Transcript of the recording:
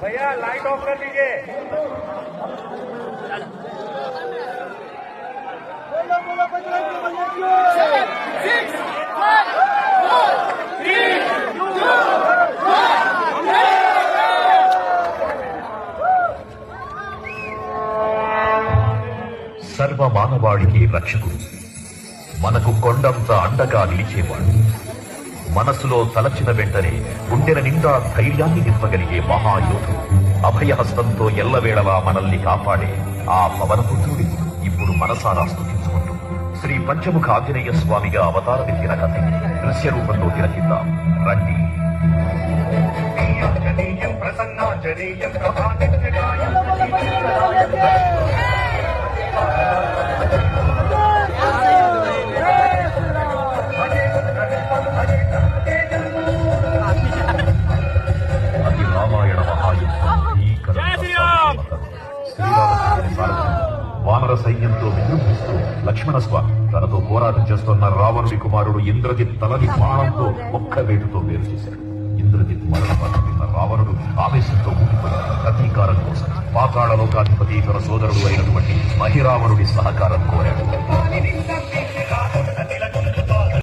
भैया light of कर दीजिए। సర్వ మానవాళికి రక్షకుడు, మనకు కొండంత అండగా నిలిచేవాడు, మనసులో తలచిన వెంటనే గుండెల నిండా ధైర్యాన్ని నింపగలిగే మహాయోధుడు, అభయహస్తంతో ఎల్లవేళలా మనల్ని కాపాడే ఆ పవనపుత్రుడి ఇప్పుడు మనసారా స్తుతించుకుంటూ శ్రీ పంచముఖ ఆంజనేయ స్వామిగా అవతారమెత్తిన కథ దృశ్య రూపంలో తిలకిద్దాం రండి. అది రామాయణ మహాయుద్ధం. వానర సైన్యంతో విజృంభిస్తూ లక్ష్మణస్వామి తనతో పోరాటం చేస్తున్న రావణుడి కుమారుడు ఇంద్రజిత్ తలని బాణంతో ఒక్క వేటుతో వేరు చేశాడు. ఇంద్రజిత్ మరణం విన్న రావణుడు ఆవేశంతో ఊగిపోయాడు. ప్రతీకారం కోసం పాతాళ లోకాధిపతి తన సోదరుడు అయినటువంటి మహిరావణుడి సహకారం కోరాడు.